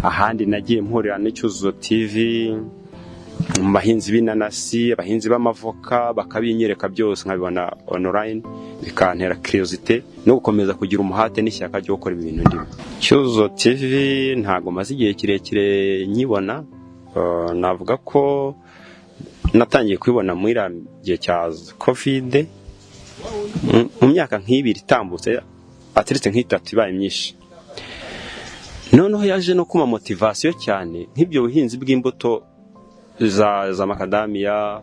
ahandi nagiye mpurira n'Icyuzuzo TV, mu bahinzi b'inanasi, abahinzi b'amavoka, bakabinyereka byose nkabibona online, bikantera curiosity no gukomeza kugira umuhate n'ishyaka ryo gukora ibintu ndimo. Icyuzuzo TV ntago maze igihe kirekire nyibona, navuga ko natangiye kwibona muri gihe cya COVID, mu myaka nk'ibiri itambutse, atiretse nk'itatu ibaye myinshi. Noneho yaje no kuma motivation cyane nk'ibyo buhinzi bw'imbuto za macadamia,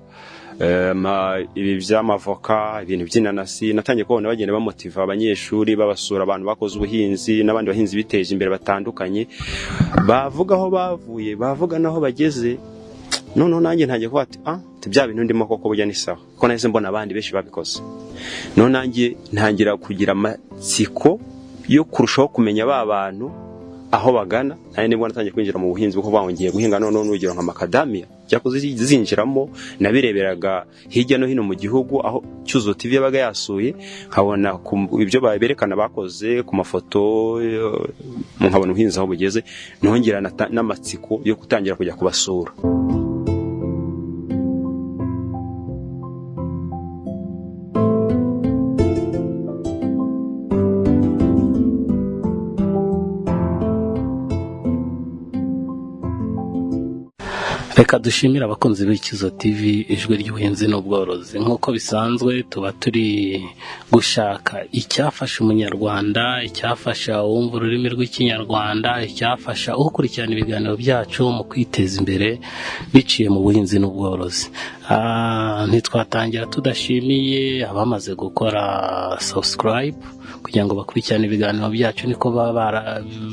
ibi by'amavoka, ibintu by'inanasi. Natangiye kubona bagenda bamotiva abanyeshuri, babasura abantu bakoze ubuhinzi n'abandi bahinzi biteje imbere batandukanye, bavuga aho bavuye, bavuga naho bageze. Noneho nanjye ntangiye kuba ati bya bintu ndimo koko burya ni sawa, ko nahise mbona abandi benshi babikoze. None nanjye ntangira kugira amatsiko yo kurushaho kumenya ba bantu aho bagana. Nari nibwo natangiye kwinjira mu buhinzi kuko bangongeye guhinga none n'urugero nka macadamia cyakoze zinjiramo, nabireberaga hirya no hino mu gihugu aho Icyuzuzo TV yabaga yasuye, nkabona ibyo baberekana bakoze ku mafoto, nkabona ubuhinzi aho bugeze, nongera n'amatsiko yo gutangira kujya kubasura. Reka dushimira abakunzi b'Icyuzuzo TV, ijwi ry'ubuhinzi n'ubworozi. Nk'uko bisanzwe tuba turi gushaka icyafasha umunyarwanda, icyafasha uwumva ururimi rw'ikinyarwanda, icyafasha ukurikirana ibiganiro byacu mu kwiteza imbere biciye mu buhinzi n'ubworozi. Ntitwatangira tudashimiye abamaze gukora subscribe kugira ngo bakurikirane ibiganiro byacu, niko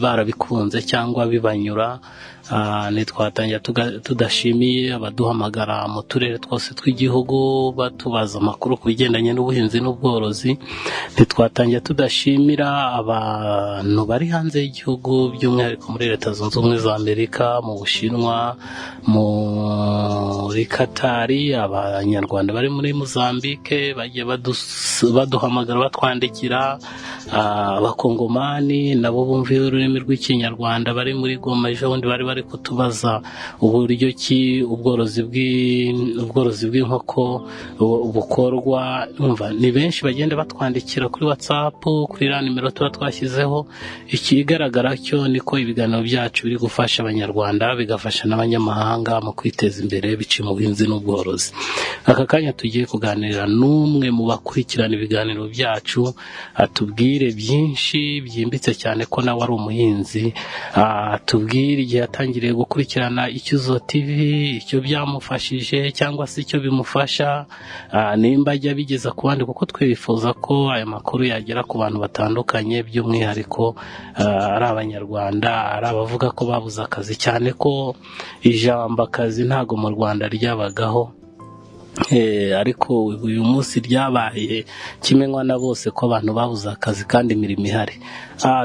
barabikunze cyangwa bibanyura. Ntitwatangira tudashimiye abaduhamagara mu turere twose tw'igihugu batubaza amakuru ku bigendanye n'ubuhinzi n'ubworozi. Ntitwatangira tudashimira abantu bari hanze y'igihugu, by'umwihariko muri Leta Zunze Ubumwe za Amerika, mu Bushinwa, muri Katari, abanyarwanda bari muri Mozambique bagiye baduhamagara batwandikira, abakongomani nabo bumviye ururimi rw'ikinyarwanda bari muri Goma ejobundi bari kutubaza uburyo ki ubworozi bw'inkoko bukorwa. Ni benshi bagenda batwandikira kuri WhatsApp, kuri iriya nimero tuba twashyizeho. Ikigaragara cyo niko ibiganiro byacu biri gufasha abanyarwanda, bigafasha n'abanyamahanga mu kwiteza imbere biciye mu buhinzi n'ubworozi. Aka kanya tugiye kuganira n'umwe mu bakurikirana ibiganiro byacu, atubwire byinshi byimbitse cyane ko nawe ari umuhinzi, atubwire igihe yatangiriye gukurikirana Icyuzuzo TV, icyo byamufashije cyangwa se icyo bimufasha, nimba ajya bigeza ku bandi, kuko twifuza ko aya makuru yagera ku bantu batandukanye, by'umwihariko ari abanyarwanda, ari abavuga ko babuze akazi, cyane ko ijambo akazi ntago mu Rwanda ryabagaho. Ariko uyu munsi ryabaye kimenywa na bose ko abantu babuze akazi kandi imirimo ihari.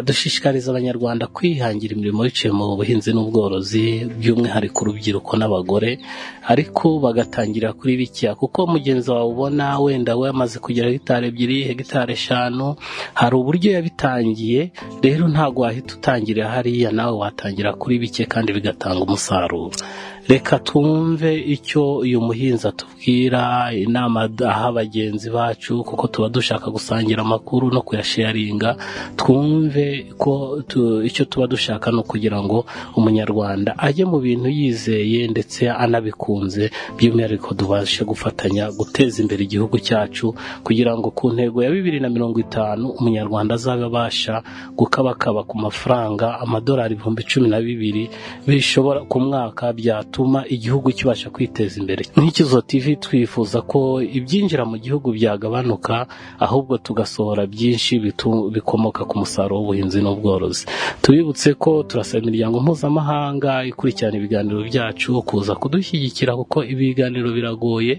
Dushishikariza abanyarwanda kwihangira imirimo biciye mu buhinzi n'ubworozi, by'umwihariko urubyiruko n'abagore, ariko bagatangira kuri bikeya, kuko mugenzi wawe ubona wenda we amaze kugera hegitari 2, hegitari 5, hari uburyo yabitangiye. Rero ntago wahita utangira hariya, nawe watangira kuri bike kandi bigatanga umusaruro. Reka twumve icyo uyu muhinzi atubwira, inama aha bagenzi bacu, kuko tuba dushaka gusangira amakuru no kuyasharinga. Twumve ko icyo tuba dushaka no kugira ngo umunyarwanda ajye mu bintu yizeye ndetse anabikunze, by'umwihariko tubashe gufatanya guteza imbere igihugu cyacu, kugira ngo ku ntego ya 2050 umunyarwanda azabe abasha gukabakaba ku mafaranga amadolari 12,000 bishobora ku mwaka, byatuma igihugu kibasha kwiteza imbere. Nk'Icyuzuzo TV twifuza ko ibyinjira mu gihugu byagabanuka, ahubwo tugasohora byinshi bikomoka ku musaruro w'ubuhinzi n'ubworozi. Tubibutse ko turasaba imiryango mpuzamahanga ikurikirana ibiganiro byacu kuza kudushyigikira, kuko ibiganiro biragoye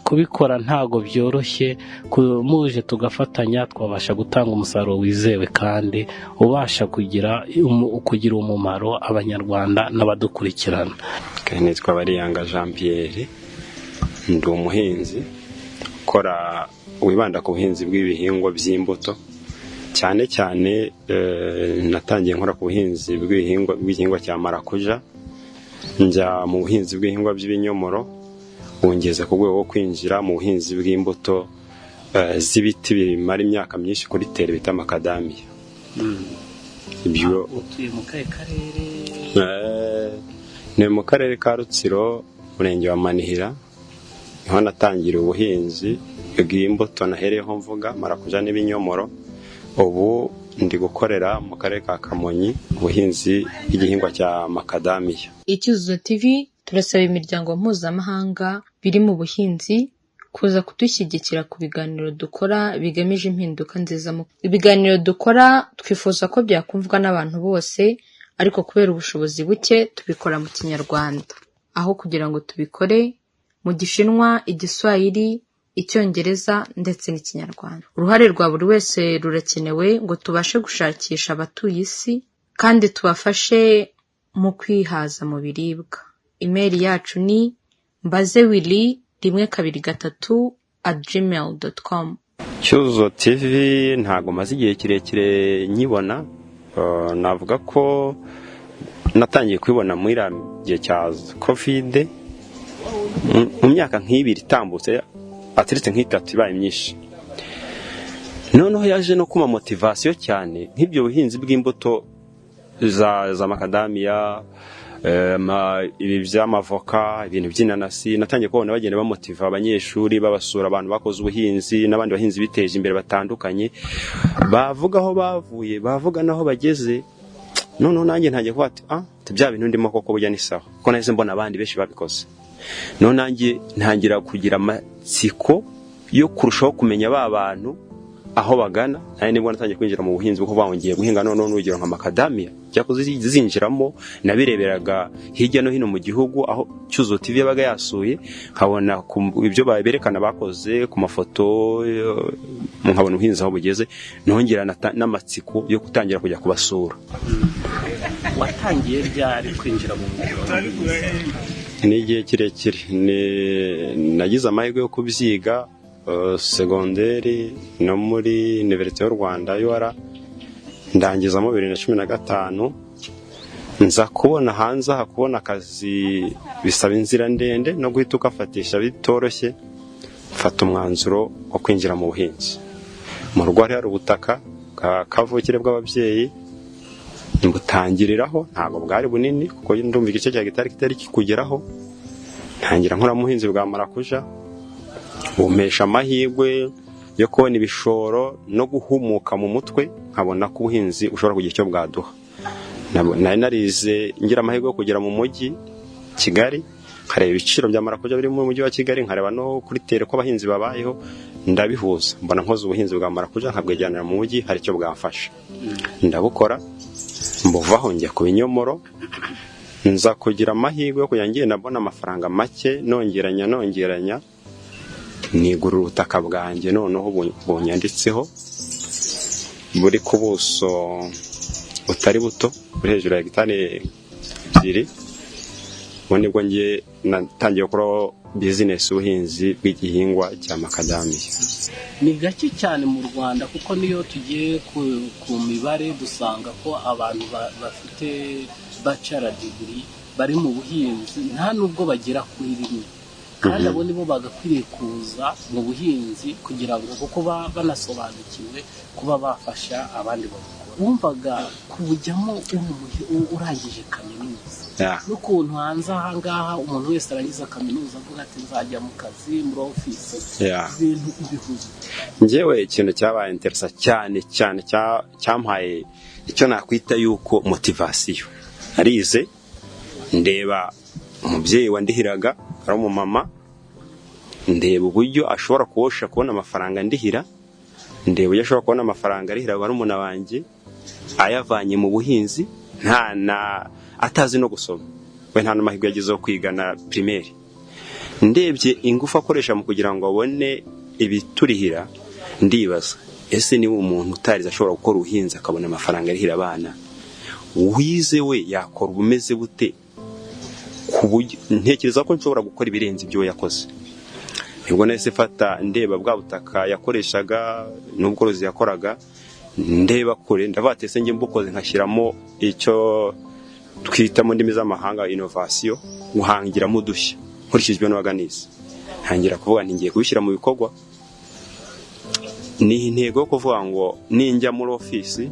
kubikora, ntago byoroshye. Muje tugafatanya, twabasha gutanga umusaruro wizewe kandi ubasha kugira umumaro abanyarwanda n'abadukurikirana. Nitwa Bariyanga Jean Pierre, ndi umuhinzi ukora wibanda ku buhinzi bw'ibihingwa by'imbuto, cyane cyane natangiye nkora ku buhinzi bw'igihingwa cya marakuja, njya mu buhinzi bw'ibihingwa by'ibinyomoro, bungeze ku rwego rwo kwinjira mu buhinzi bw'imbuto z'ibiti bimara imyaka myinshi kuri tere bita makadamiya. Ibyo utuye mu kahe karere? ni mu karere ka Rutsiro, Murenge wa Manihira, niho natangira ubuhinzi bw'imbuto nahereyeho mvuga marakuja n'ibinyomoro. Ubu ndi gukorera mu karere ka Kamonyi ubuhinzi bw'igihingwa cya makadamiya. Icyuzuzo TV turasaba imiryango mpuzamahanga biri mu buhinzi kuza kudushyigikira ku biganiro dukora bigamije impinduka nziza. Ibiganiro dukora twifuza ko byakumvwa n'abantu bose, ariko kubera ubushobozi buke tubikora mu Kinyarwanda, aho kugira ngo tubikore mu Gishinwa, Igiswahili, Icyongereza ndetse n'Ikinyarwanda. Uruhare rwa buri wese rurakenewe ngo tubashe gushakisha abatuye isi kandi tubafashe mu kwihaza mu biribwa. Email yacu ni mbazewili123@gmail.com. Cyuzuzo TV ntago maze igihe kirekire nyibona, navuga ko natangiye kwibona muri gihe cya COVID, mu myaka nk'ibiri itambutse, atiretse nk'itatu ibaye myinshi. Noneho yaje no kuma motivation cyane nk'ibyo buhinzi bw'imbuto za makadamiya, ibi by'amavoka, ibintu by'inanasi. Natangiye kubona bagenda bamotiva abanyeshuri, babasura abantu bakoze ubuhinzi n'abandi bahinzi biteje imbere batandukanye, bavuga aho bavuye, bavuga naho bageze. Noneho nanjye ntangiye kuvuga ati bya bintu ndimo koko burya ni sawa, kuko nahise mbona abandi benshi babikoze. None nanjye ntangira kugira amatsiko yo kurushaho kumenya ba bantu aho bagana. Nari nibwo natangiye kwinjira mu buhinzi bwo banggiye guhinga none n'urugero nka makadamiya, cyakoze zinjiramo nabireberaga hirya no hino mu gihugu aho Cyuzuzo TV yabaga yasuye, nkabona ibyo berekana bakoze ku mafoto, nkabona ubuhinzi aho bugeze, nongera n'amatsiko yo gutangira kujya kubasura. Watangiye ryari kwinjira mu mwuga? Ni igihe kirekire, nagize amahirwe yo kubyiga segonderi no muri Université y'u Rwanda UR, ndangizamo 2015. Nza kubona hanze hakubona akazi bisaba inzira ndende no guhita ukafatisha bitoroshye, mfata umwanzuro wo kwinjira mu buhinzi. Mu rugo hari ubutaka kavukire bw'ababyeyi, mbutangiriraho, ntabwo bwari bunini kuko ndumva igice cya kitari kikugeraho. Ntangira nkora mu buhinzi bwa marakuja, bumpesha amahirwe yo kubona ibishoro no guhumuka mu mutwe, nkabona ko ubuhinzi ushobora kugira icyo bwaduha. Nari narize ngira amahirwe yo kugera mu mujyi Kigali, nkareba ibiciro bya marakuja biri mu mujyi wa Kigali, nkareba no kuri tere ko abahinzi babayeho, ndabihuza, mbona nkoze ubuhinzi bwa marakuja nkabwejanira mu mujyi hari icyo bwafasha. Ndabukora, mbuvaho njya ku binyomoro, nza kugira amahirwe yo kujya ngenda mbona amafaranga make, nongeranya nigura ubutaka bwanjye, noneho bunyanditseho, buri ku buso butari buto, buri hejuru ya hegitari 2. Ubundi bwo ngiye natangiye gukora business ubuhinzi bw'igihingwa cya makadamiya. Ni gake cyane mu Rwanda, kuko niyo tugiye ku mibare dusanga ko abantu bafite bachelor degree bari mu buhinzi nta nubwo bagera kuri 1. Kandi abo nibo bagakwiriye kuza mu buhinzi kugira ngo kuko banasobanukiwe kuba bafasha abandi bakora. Wumvaga kubujyamo urangije kaminuza, n'ukuntu hanze aha ngaha umuntu wese arangiza kaminuza avuga ati nzajya mu kazi muri ofisi, ibintu bihuze. Njyewe ikintu cyabaye interesa cyane cyampaye icyo nakwita yuko motivation. Arize ndeba umubyeyi wandihiraga ari umumama, ndeba uburyo ashobora kubona amafaranga ndihira, ndeba uburyo ashobora kubona amafaranga arihira barumuna banjye, ayavanye mu buhinzi atazi no gusoma, we nta n'amahirwe yagizeho kwiga na primaire. Ndebye ingufu akoresha mu kugira ngo abone ibiturihira, ndibaza ese ni umuntu utarize ashobora gukora ubuhinzi akabona amafaranga arihira abana, wize we yakora ubumeze bute? Ntekereza ko nshobora gukora ibirenze ibyo yakoze. Nibwo nahise fata ndeba bwa butaka yakoreshaga n'ubworozi yakoraga, ndeba kure ndavatese nge mbukoze nkashyiramo icyo twita mu ndimi z'amahanga innovation, guhangiramo udushya nkurikijwe n'abaganizi. Ntangira kuvuga nti ngiye kubishyira mu bikorwa. Ni intego yo kuvuga ngo ninjya muri ofisi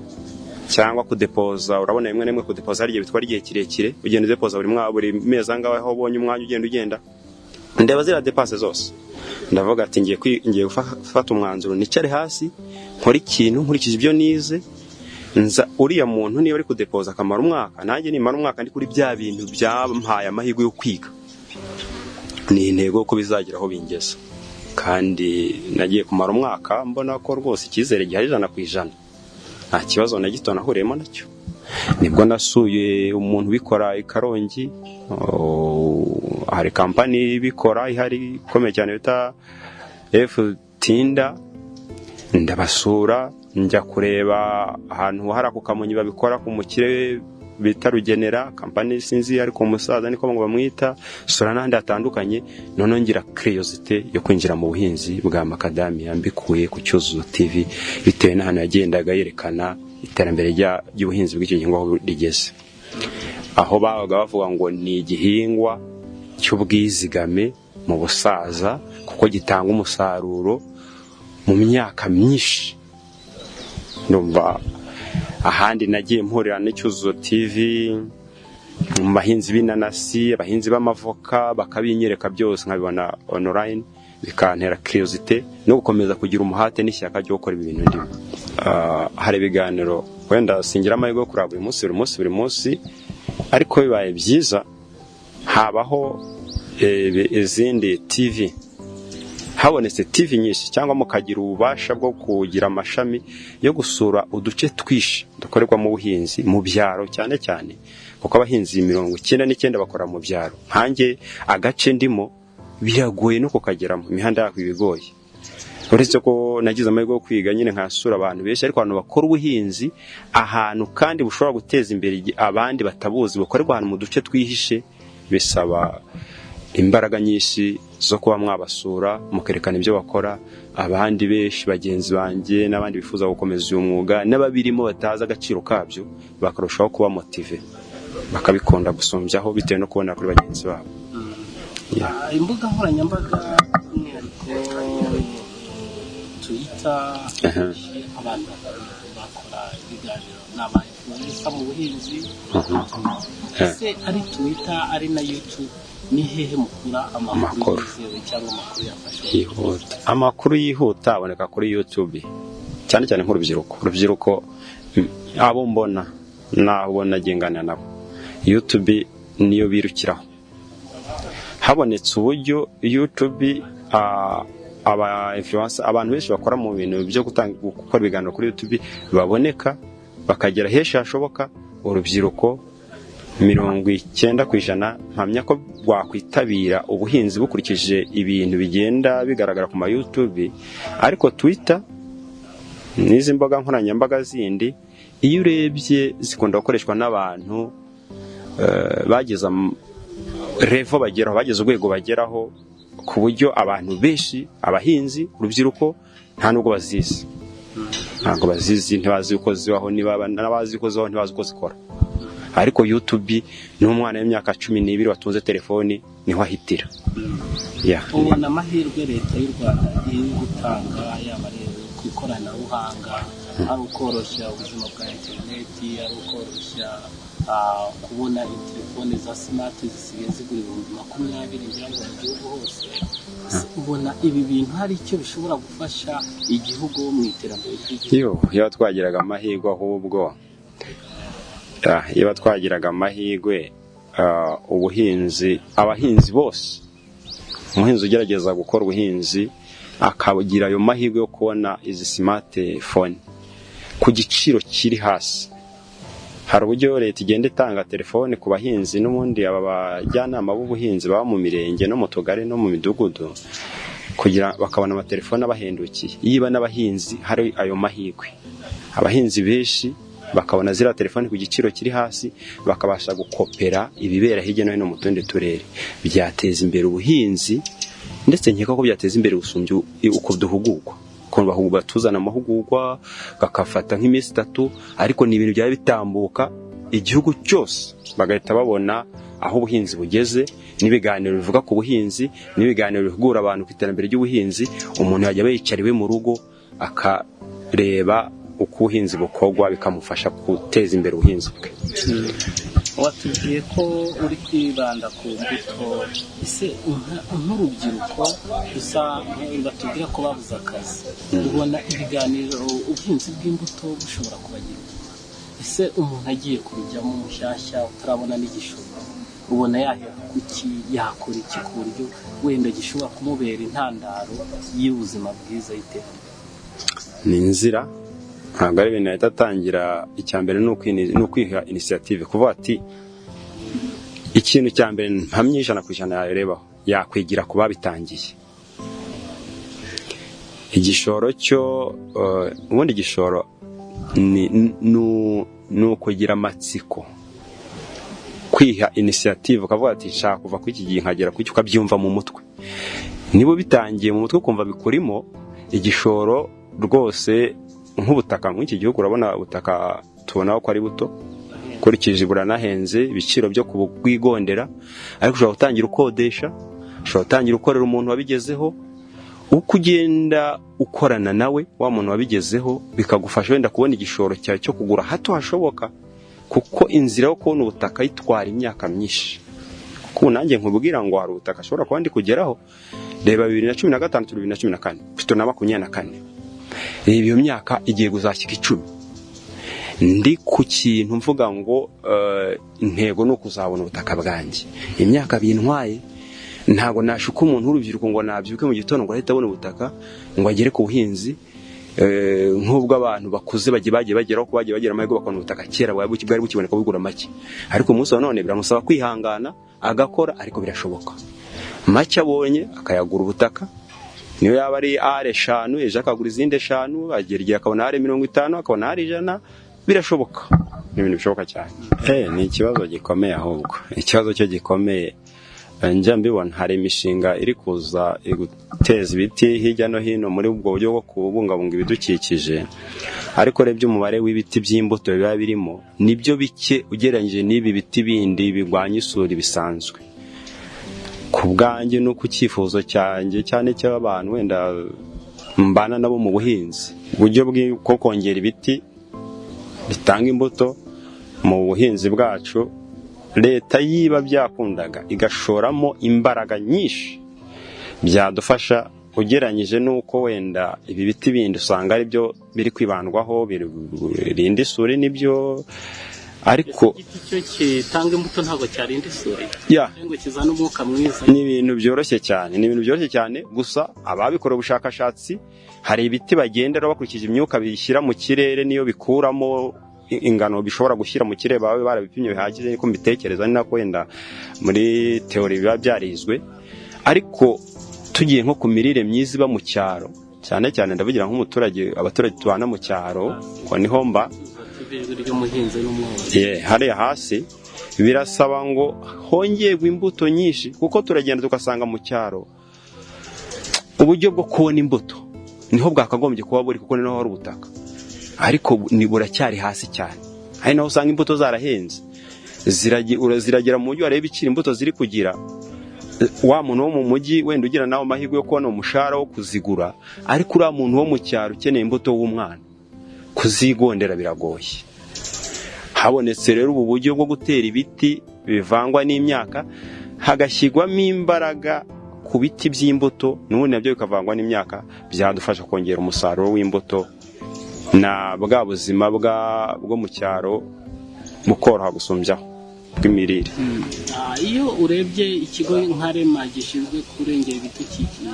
cyangwa kudepoza, urabona rimwe n'imwe kudepoza hari igihe bitwara igihe kirekire, ugenda udepoza buri mezi angahe aho ubonye umwanya ugenda ndeba zira depense zose. Ndavuga ati ngiye gufata umwanzuro nicare hasi nkora ikintu nkurikije ibyo nize, nza uriya muntu niba ari kudepoza akamara umwaka, nanjye nimara umwaka ndi kuri bya bintu byampaye amahirwe yo kwiga. Ni intego ko bizagira aho bingeza, kandi nagiye kumara umwaka mbona ko rwose icyizere gihari 100%. Nta kibazo na gito nahuriyemo nacyo. Nibwo nasuye umuntu bikora i Karongi, hari company bikora ihari ikomeye cyane bita F-Tinda, ndabasura njya kureba ahantu hari ako Kamonyi babikora ku mukire bita Rugenera, company sinzi ariko umusaza niko ngo bamwita, sura n'andi atandukanye. None ngira curiosity yo kwinjira mu buhinzi bwa macadamia mbikuye ku Cyuzuzo TV, bitewe n'ahantu yagendaga yerekana iterambere ry'ubuhinzi bw'icyo gihingwa rigeze. Aho babaga bavuga ngo ni igihingwa cy'ubwizigame mu busaza kuko gitanga umusaruro mu myaka myinshi. Ndumva ahandi nagiye mpurira n'Cyuzuzo TV, mu bahinzi b'inanasi, abahinzi b'amavoka, bakabinyereka byose nkabibona online, bikantera curiosity no gukomeza kugira umuhate n'ishyaka ryo gukora ibintu ndimo. Hari ibiganiro wenda singira amahirwe yo kuraba buri munsi, ariko bibaye byiza habaho izindi TV, habonetse TV nyinshi, cyangwa mukagira ububasha bwo kugira amashami yo gusura uduce twishi dukorerwa mu buhinzi mu byaro cyane cyane, kuko abahinzi 99 bakora mu byaro. Nkanjye agace ndimo biragoye no kukageramo, imihanda yako ibigoye. Uretse ko nagize amahirwe yo kwiga nyine nkasura abantu benshi, ariko abantu bakora ubuhinzi ahantu kandi bushobora guteza imbere abandi batabuzi, bukorerwa ahantu mu duce twihishe, bisaba imbaraga nyinshi zo kuba mwabasura mukerekana ibyo bakora. Abandi benshi bagenzi banjye n'abandi bifuza gukomeza uyu mwuga n'ababirimo bataza agaciro kabyo, bakarushaho kuba motive, bakabikunda gusumbyaho bitewe no kubona kuri bagenzi babo. Imbuga nkoranyambaga by'umwihariko Twitter, abantu bakora ibiganiro n'abantu mu buhinzi, ese ari Twitter ari na YouTube, ni hehe mukura amakuru cyangwa amakuru yafasha yihuta? Amakuru yihuta aboneka kuri YouTube, cyane cyane nk'urubyiruko abo mbona nabona gengana nabo. YouTube niyo birukiraho. Habonetse uburyo YouTube aba influencer, abantu benshi bakora mu bintu byo gukora ibiganiro kuri YouTube baboneka, bakagera henshi hashoboka. Urubyiruko 90% mpamya ko rwakwitabira ubuhinzi bukurikije ibintu bigenda bigaragara ku ma YouTube. Ariko Twitter n'izi mboga nkoranyambaga zindi, iyo urebye zikunda gukoreshwa n'abantu bageze revo bageraho, bageze urwego bageraho, ku buryo abantu benshi, abahinzi, urubyiruko nta nubwo bazizi, ntibazi uko zibaho, niba n'abazi uko zibaho ntibazi uko zikora. Ariko YouTube n'umwana w'imyaka 12 watunze telefoni niho ahitira. Ubona amahirwe leta y'u Rwanda iri gutanga yaba ku ikoranabuhanga, ari ukoroshya ubuzima bwa internet, ari ukoroshya kubona telefone za smart zisigaye zigura 20,000 ngira ngo mu gihugu hose. Ubona ibi bintu hari icyo bishobora gufasha igihugu mu iterambere ry'igihugu? Iyo twagiraga amahirwe, ahubwo iyo twagiraga amahirwe, ubuhinzi, abahinzi bose, umuhinzi ugerageza gukora ubuhinzi akagira ayo mahirwe yo kubona izi smartphone ku giciro kiri hasi. Hari uburyo leta igenda itanga telefone ku bahinzi, n'ubundi aba bajyanama b'ubuhinzi baba mu mirenge no mu tugari no mu midugudu, kugira bakabona amatelefone abahendukiye. Yiba n'abahinzi hari ayo mahirwe, abahinzi benshi bakabona zira telefone ku giciro kiri hasi, bakabasha gukopera ibibera hirya no hino mu tundi turere. Byateza imbere ubuhinzi, ndetse nkeka ko byateza imbere usumbye uko duhugurwa. batuzana amahugurwa gakafata nk'iminsi 3, ariko ni ibintu byari bitambuka igihugu cyose, bagahita babona aho ubuhinzi bugeze, n'ibiganiro bivuga ku buhinzi, n'ibiganiro bihugura abantu ku iterambere ry'ubuhinzi. Umuntu yajya yicariwe mu rugo akareba uko ubuhinzi bukorwa, bikamufasha guteza imbere ubuhinzi bwe. Watubwiye ko uri kwibanda ku mbuto, ese nk'urubyiruko gusa batubwira ko babuze akazi, ubona ibiganiro ubuhinzi bw'imbuto bushobora kubagira? Ese umuntu agiye kubijyamo mushyashya utarabona n'igishoro, ubona yahera kuki, yakora iki ku buryo wenda gishobora kumubera intandaro y'ubuzima bwiza y'iterambere? Ni inzira, ntabwo ari ibintu yahita atangira. Icya mbere ni ukwiha initiative, kuvuga ati ikintu cya mbere mpamye 100% yarebaho, yakwigira ku babitangiye. Igishoro cyo ubundi igishoro ni ukugira amatsiko, kwiha initiative, ukavuga ati nshaka kuva ku iki gihe nkagera ku cyo, ukabyumva mu mutwe. Nibo bitangiye mu mutwe ukumva bikurimo, igishoro rwose nk'ubutaka nk'iki gihugu, urabona ubutaka tubona ko ari buto, kurikije buranahenze, ibiciro byo kubwigondera, ariko ushobora gutangira ukodesha, ushobora gutangira ukorera umuntu wabigezeho, uko ugenda ukorana nawe wa muntu wabigezeho, bikagufasha wenda kubona igishoro cyawe cyo kugura hato hashoboka, kuko inzira yo kubona ubutaka itwara imyaka myinshi. Kuko nanjye nkubwira ngo hari ubutaka ashobora kuba ndi kugeraho, reba 2015 2014 mfite na 24, iyo myaka igiye kuzashyika 10. Ndi ku kintu mvuga ngo intego ni ukuzabona ubutaka bwanjye. Imyaka bintwaye, ntago nashuka umuntu w'urubyiruko ngo nabyuke mu gitondo ngo ahita abona ubutaka ngo agere ku buhinzi, nk'ubwo abantu bakuze bagiye bageraho ko bagiye bagera amahirwe bakabona ubutaka kera bwari bukiboneka bugura make. Ariko umunsi wa none biramusaba kwihangana agakora, ariko birashoboka. Make abonye akayagura ubutaka, niyo yaba ari R5 ejo akagura izindi 5, agera igihe akabona R50, akabona R100, birashoboka. Ni ibintu bishoboka cyane. Ni ikibazo gikomeye, ahubwo ikibazo cyo gikomeye. Njya mbibona hari imishinga iri kuza guteza ibiti hirya no hino muri ubwo buryo bwo kubungabunga ibidukikije, ariko rebye umubare w'ibiti by'imbuto biba birimo nibyo bike ugereranyije n'ibi biti bindi bigwanya isuri bisanzwe. Ku bwanjye no ku cyifuzo cyanjye cyane cy'abantu wenda mbana nabo mu buhinzi, uburyo bwo kongera ibiti bitanga imbuto mu buhinzi bwacu, leta yiba byakundaga igashoramo imbaraga nyinshi, byadufasha ugereranyije nuko wenda ibi biti bindi usanga ari byo biri kwibandwaho, birinda isuri nibyo, ariko igiti cyo kitanga imbuto ntabwo cyarinda isuri, ngo kizana umwuka mwiza. Ni ibintu byoroshye cyane, gusa ababikora ubushakashatsi hari ibiti bagendera bakurikije imyuka bishyira mu kirere, niyo bikuramo ingano bishobora gushyira mu kirere babe barabipimye bihagije, niko mbitekereza. Ni nako wenda muri teori biba byarizwe. Ariko tugiye nko ku mirire myiza iba mu cyaro, cyane cyane ndavugira nk'umuturage, abaturage tubana mu cyaro, ngo niho mba hariya hasi, birasaba ngo hongerwe imbuto nyinshi, kuko turagenda tugasanga mu cyaro uburyo bwo kubona imbuto niho bwakagombye kuba buri, kuko ni naho hari ubutaka, ariko ni buracyari hasi cyane. Hari naho usanga imbuto zarahenze, ziragera mu mujyi wareba ikiri imbuto ziri kugira, wa muntu wo mu mujyi wenda ugira nawe amahirwe yo kubona umushahara wo kuzigura, ariko uriya muntu wo mu cyaro ukeneye imbuto w'umwana kuzigondera biragoye. Habonetse rero ubu buryo bwo gutera ibiti bivangwa n'imyaka, hagashyirwamo imbaraga ku biti by'imbuto, n'ubundi nabyo bikavangwa n'imyaka, byadufasha kongera umusaruro w'imbuto na bwa buzima bwo mu cyaro bukoroha gusumbyaho bw'imirire. Iyo urebye ikigo nka REMA gishinzwe kurengera ibidukikije,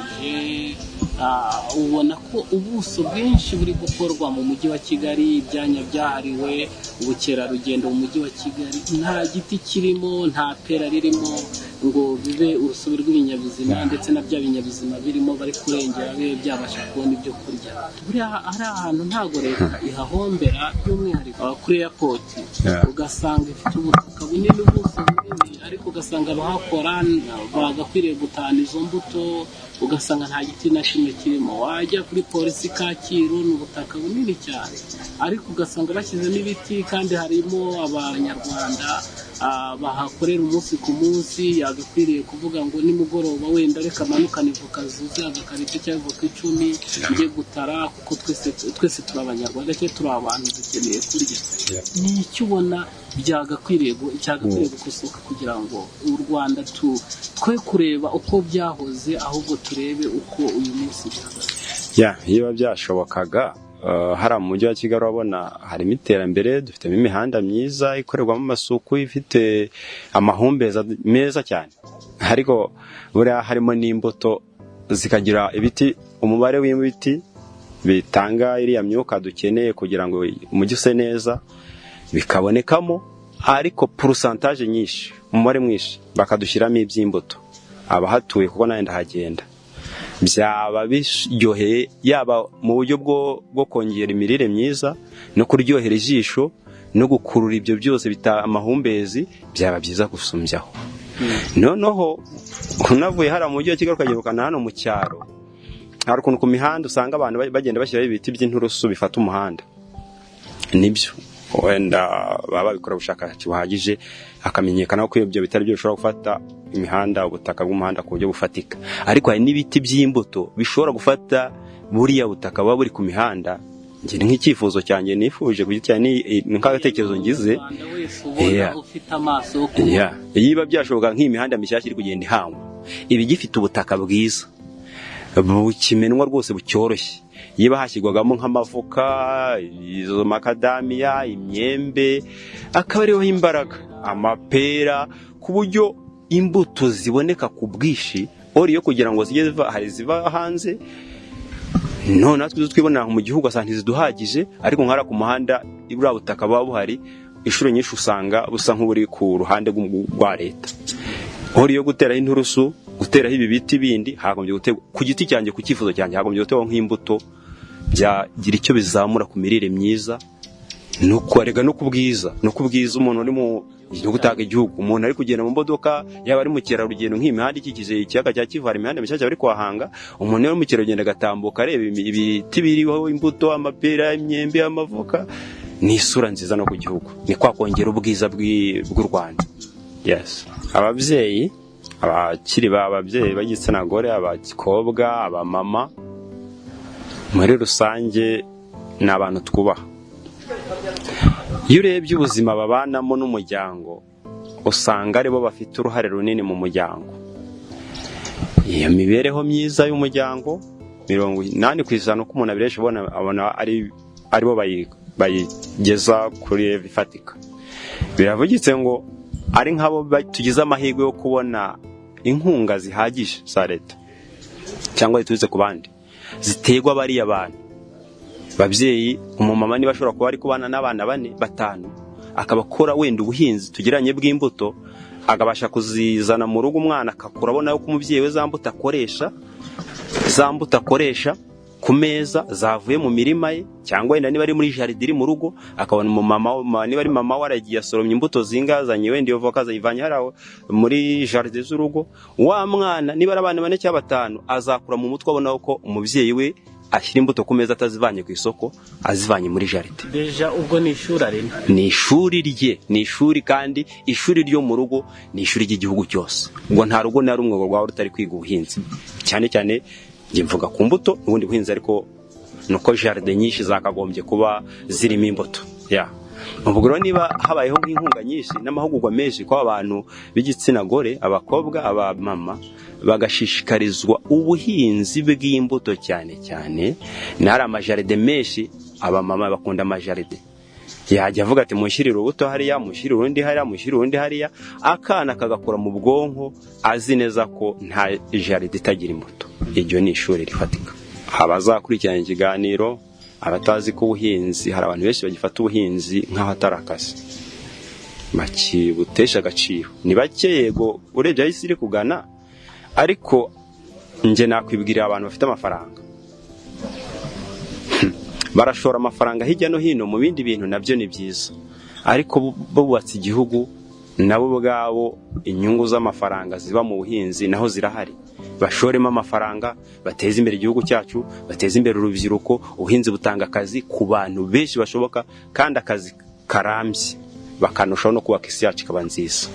ubona ko ubuso bwinshi buri gukorwa mu mujyi wa Kigali, ibyanya byahariwe ubukerarugendo mu mujyi wa Kigali, nta giti kirimo, nta pera ririmo ngo bibe urusobe rw'ibinyabuzima, ndetse na bya binyabuzima birimo bari kurengera bibe byabasha kubona ibyo kurya. Buriya ari ahantu ntago leta ihahombera, by'umwihariko kuri airport ugasanga ifite ubutaka bunini, ubuso bunini, ariko ugasanga abahakora bagakwiriye gutahana izo mbuto, ugasanga nta giti na kimwe kirimo. Wajya kuri polisi Kacyiru ni ubutaka bunini cyane, ariko ugasanga bashyizemo ibiti kandi harimo abanyarwanda bahakorera umunsi ku munsi. Yagakwiriye kuvuga ngo nimugoroba wenda reka manukane voka zuzuye agakarito cyangwa voka 10 njye gutara, kuko twese turi abanyarwanda cyangwa turi abantu dukeneye kurya. Ni icyo ubona byagakwiriye gukosoka kugira ngo u Rwanda twe kureba uko byahoze, ahubwo turebe uko uyu munsi bihagaze. Iyo byashobokaga hari mu mujyi wa Kigali urabona harimo iterambere, dufitemo imihanda myiza ikorerwamo amasuku, ifite amahumbeza meza cyane, ariko buriya harimo n'imbuto zikagira ibiti, umubare w'ibiti bitanga iriya myuka dukeneye kugira ngo umujyi use neza bikabonekamo, ariko pourcentage nyinshi, umubare mwinshi bakadushyiramo iby'imbuto. Abahatuye kuko nayo ndahagenda, byaba biryoheye, yaba mu buryo bwo kongera imirire myiza no kuryohera ijisho no gukurura ibyo byose bita amahumbezi, byaba byiza gusumbyaho. Noneho unavuye hari mu mujyi wa Kigali ukagirukana hano mu cyaro, hari ukuntu ku mihanda usanga abantu bagenda bashyiraho ibiti by'inturusu bifata umuhanda. Nibyo wenda baba bikora ubushakashatsi buhagije akamenyekana ko ibyo bitari byo bishobora gufata imihanda, ubutaka bw'umuhanda ku buryo bufatika, ariko hari n'ibiti by'imbuto bishobora gufata buriya butaka buba buri ku mihanda. Ngira nk'icyifuzo cyanjye nifuje kugira nk'agatekerezo ngize, yiba byashoboka nk'imihanda mishyashya iri kugenda ihangwa, ibi gifite ubutaka bwiza bukimenwa rwose bucyoroshye, yiba hashyirwagamo nk'amavoka, izo makadamiya, imyembe, akaba ariho imbaraga, amapera, ku buryo imbuto ziboneka ku bwishi, yo kugira ngo zijye hari ziva hanze. None natwe twibona mu gihugu asanga ntiziduhagije, ariko nkara ku muhanda ibura butaka buba buhari, inshuro nyinshi usanga busa nk'uburi ku ruhande rwa leta. Yo guteraho inturusu, guteraho ibi biti bindi, hagombye gutegwa ku giti cyanjye, ku cyifuzo cyanjye hagombye gutegwa nk'imbuto byagira icyo bizamura ku mirire myiza, no kwarega no kubwiza umuntu uri mu gutanga igihugu. Umuntu ari kugenda mu modoka, yaba ari mu kerarugendo nk'imihanda ikikije ikiyaga cya Kivu, hari imihanda mishyashya bari kuhanga, umuntu yari mu kerarugendo agatambuka areba ibiti biriho imbuto, amapera, imyembe, amavoka, ni isura nziza no ku gihugu, ni kwa kongera ubwiza bw'u Rwanda. Ababyeyi, ababyeyi b'igitsina gore, abakobwa, abamama, muri rusange ni abantu twubaha. Iyo urebye ubuzima babanamo n'umuryango, usanga aribo bafite uruhare runini mu muryango. Iyo mibereho myiza y'umuryango 80% uko umuntu abiresha abona aribo bayigeza kuri bifatika. Biravugitse ngo ari nk'abo tugize amahirwe yo kubona inkunga zihagije za leta cyangwa zituze ku bandi ziterwa bari abantu. Babyeyi, umumama niba ashobora kuba ari kubana n'abana 4, 5, akabakora wenda ubuhinzi tugiranye bw'imbuto, agabasha kuzizana mu rugo, umwana akakura abona yuko umubyeyi we zambuta akoresha ku meza zavuye mu mirima ye, cyangwa wenda niba ari muri jardin iri mu rugo, akabona umumama, niba ari mama waragiye asoromye imbuto zingazanye, wenda iyo voka zayivanye haraho muri jardin z'urugo, wa mwana niba ari abana 4 cyangwa 5 azakura mu mutwe abona ko umubyeyi we ashyira imbuto ku meza atazivanye ku isoko, azivanye muri jardin. Deja ubwo ni ishuri arimo, ni ishuri rye, ni ishuri, kandi ishuri ryo mu rugo ni ishuri ry'igihugu cyose. Ngo nta rugo na rumwe rwawe rutari kwiga ubuhinzi, cyane cyane njye mvuga ku mbuto n'ubundi buhinzi, ariko nuko jardin nyinshi zakagombye kuba zirimo imbuto. Ubwo rero niba habayeho nk'inkunga nyinshi n'amahugurwa menshi ko abantu b'igitsina gore, abakobwa, abamama bagashishikarizwa ubuhinzi bw'imbuto cyane cyane, nari amajaride menshi, abamama bakunda amajaride. Yajya avuga ati mushyirire urubuto hariya, mushyirire urundi hariya, mushyirire urundi hariya, akana kagakora mu bwonko azi neza ko nta jaride itagira imbuto. Iryo ni ishuri rifatika. Abazakurikirana ikiganiro, abatazi ko ubuhinzi, hari abantu benshi bagifata ubuhinzi nk'aho atari akazi, bakibutesha agaciro. Ni bake yego urebye aho isi iri kugana, ariko nje nakwibwirira abantu bafite amafaranga barashora amafaranga hirya no hino mu bindi bintu, nabyo ni byiza, ariko bubatse igihugu nabo ubwabo inyungu z'amafaranga ziba mu buhinzi naho zirahari, bashoremo amafaranga, bateze imbere igihugu cyacu, bateze imbere urubyiruko. Ubuhinzi butanga akazi ku bantu benshi bashoboka, kandi akazi karambye, bakanushaho no kubaka isi yacu ikaba nziza.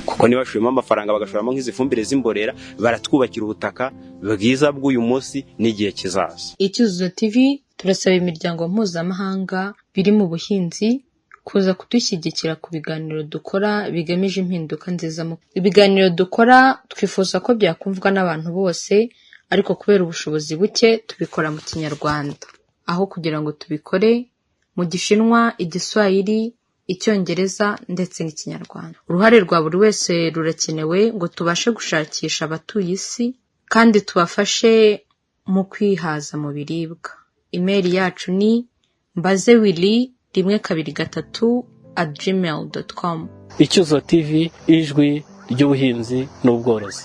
Kuko niba bashoremo amafaranga bagashoramo nk'izi fumbire z'imborera, baratwubakira ubutaka bwiza bw'uyu munsi n'igihe kizaza. Icyuzuzo TV turasaba imiryango mpuzamahanga biri mu buhinzi kuza kudushyigikira ku biganiro dukora bigamije impinduka nziza. Ibiganiro dukora twifuza ko byakumvwa n'abantu bose, ariko kubera ubushobozi buke tubikora mu Kinyarwanda, aho kugira ngo tubikore mu Gishinwa, Igiswahili, Icyongereza ndetse n'Ikinyarwanda. Uruhare rwa buri wese rurakenewe ngo tubashe gushakisha abatuye isi kandi tubafashe mu kwihaza mu biribwa. Email yacu ni mbazewili123@gmail.com. Icyuzuzo TV, ijwi ry'ubuhinzi n'ubworozi.